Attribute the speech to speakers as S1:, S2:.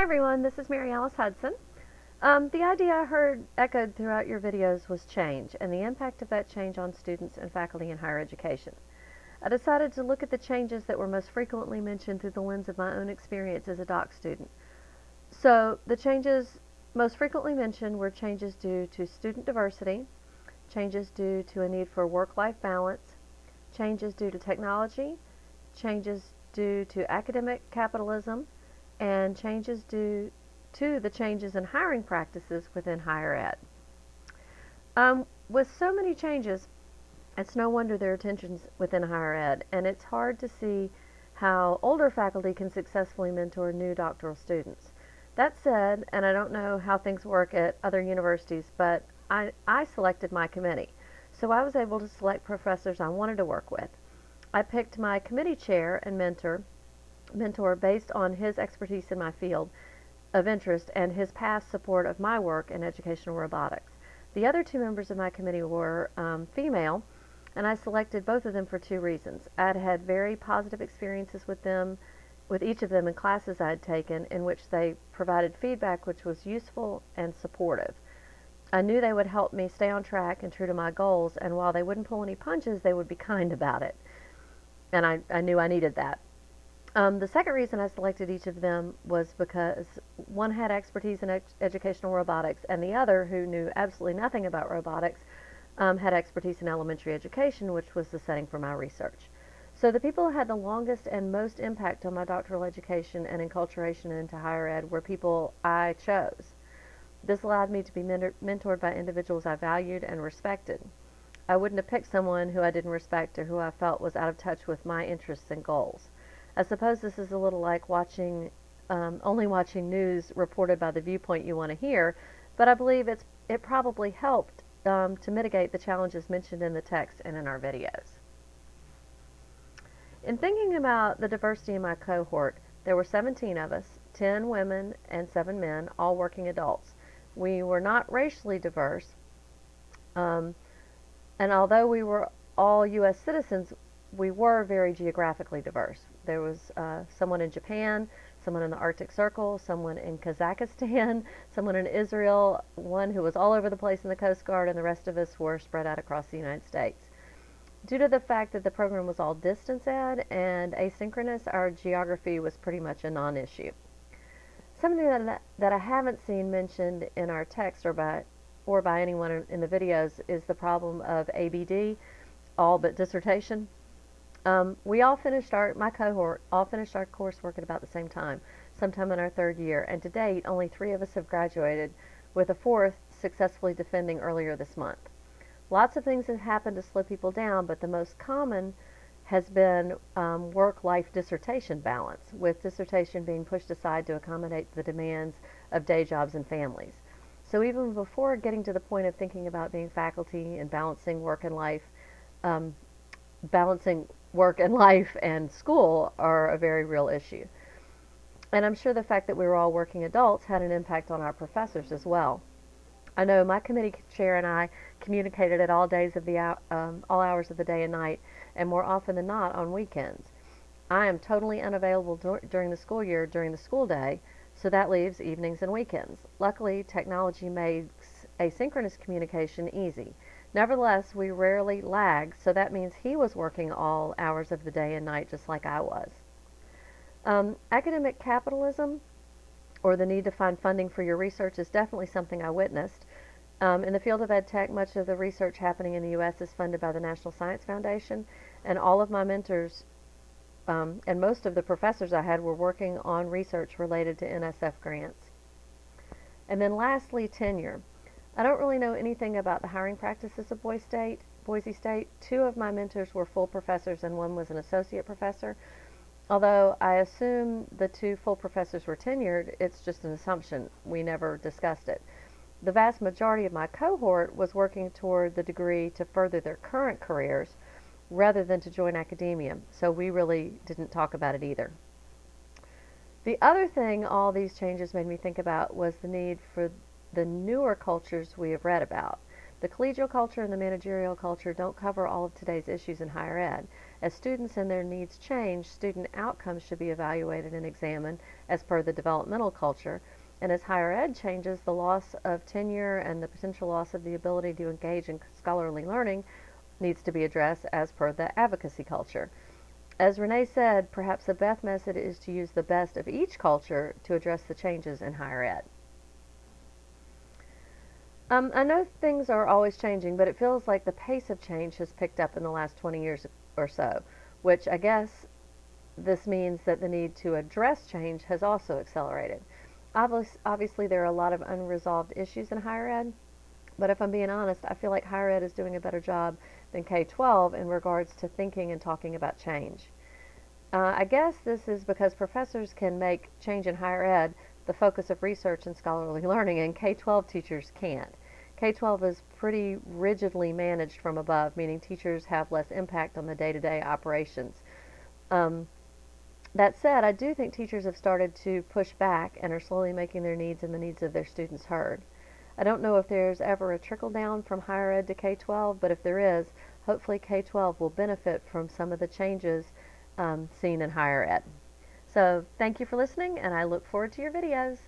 S1: Hi everyone, this is Mary Alice Hudson. The idea I heard echoed throughout your videos was change and the impact of that change on students and faculty in higher education. I decided to look at the changes that were most frequently mentioned through the lens of my own experience as a doc student. So the changes most frequently mentioned were changes due to student diversity, changes due to a need for work-life balance, changes due to technology, changes due to academic capitalism, and changes due to the changes in hiring practices within higher ed. With so many changes, it's no wonder there are tensions within higher ed, and it's hard to see how older faculty can successfully mentor new doctoral students. That said, and I don't know how things work at other universities, but I selected my committee. So I was able to select professors I wanted to work with. I picked my committee chair and mentor based on his expertise in my field of interest and his past support of my work in educational robotics. The other two members of my committee were female, and I selected both of them for two reasons. I'd had very positive experiences with each of them in classes I'd taken in which they provided feedback which was useful and supportive. I knew they would help me stay on track and true to my goals, and while they wouldn't pull any punches, they would be kind about it. And I knew I needed that. The second reason I selected each of them was because one had expertise in educational robotics, and the other, who knew absolutely nothing about robotics, had expertise in elementary education, which was the setting for my research. So the people who had the longest and most impact on my doctoral education and enculturation into higher ed were people I chose. This allowed me to be mentored by individuals I valued and respected. I wouldn't have picked someone who I didn't respect or who I felt was out of touch with my interests and goals. I suppose this is a little like only watching news reported by the viewpoint you want to hear, but I believe it probably helped to mitigate the challenges mentioned in the text and in our videos. In thinking about the diversity in my cohort, there were 17 of us, 10 women and 7 men, all working adults. We were not racially diverse, and although we were all U.S. citizens, we were very geographically diverse. There was someone in Japan, someone in the Arctic Circle, someone in Kazakhstan, someone in Israel, one who was all over the place in the Coast Guard, and the rest of us were spread out across the United States. Due to the fact that the program was all distance ed and asynchronous, our geography was pretty much a non-issue. Something that I haven't seen mentioned in our text or by anyone in the videos is the problem of ABD, all but dissertation. My cohort all finished our coursework at about the same time, sometime in our third year, and to date, only 3 of us have graduated, with a 4th successfully defending earlier this month. Lots of things have happened to slow people down, but the most common has been work-life dissertation balance, with dissertation being pushed aside to accommodate the demands of day jobs and families. So even before getting to the point of thinking about being faculty and balancing work and life and school are a very real issue. And I'm sure the fact that we were all working adults had an impact on our professors as well. I know my committee chair and I communicated at all hours of the day and night, and more often than not on weekends. I am totally unavailable during the school year during the school day, so that leaves evenings and weekends. Luckily, technology makes asynchronous communication easy. Nevertheless, we rarely lag, so that means he was working all hours of the day and night just like I was. Academic capitalism, or the need to find funding for your research, is definitely something I witnessed. In the field of ed tech, much of the research happening in the U.S. is funded by the National Science Foundation, and all of my mentors and most of the professors I had were working on research related to NSF grants. And then lastly, tenure. I don't really know anything about the hiring practices of Boise State. 2 of my mentors were full professors and one was an associate professor. Although I assume the 2 full professors were tenured, it's just an assumption. We never discussed it. The vast majority of my cohort was working toward the degree to further their current careers rather than to join academia, so we really didn't talk about it either. The other thing all these changes made me think about was the need for the newer cultures we have read about. The collegial culture and the managerial culture don't cover all of today's issues in higher ed, As students and their needs change, student outcomes should be evaluated and examined as per the developmental culture. And as higher ed changes, the loss of tenure and the potential loss of the ability to engage in scholarly learning needs to be addressed as per the advocacy culture. As Renee said, perhaps the best method is to use the best of each culture to address the changes in higher ed. I know things are always changing, but it feels like the pace of change has picked up in the last 20 years or so, which I guess this means that the need to address change has also accelerated. Obviously, there are a lot of unresolved issues in higher ed, but if I'm being honest, I feel like higher ed is doing a better job than K-12 in regards to thinking and talking about change. I guess this is because professors can make change in higher ed the focus of research and scholarly learning, and K-12 teachers can't. K-12 is pretty rigidly managed from above, meaning teachers have less impact on the day-to-day operations. Um, that said, I do think teachers have started to push back and are slowly making their needs and the needs of their students heard. I don't know if there's ever a trickle down from higher ed to K-12, but if there is, hopefully K-12 will benefit from some of the changes seen in higher ed. So thank you for listening, and I look forward to your videos.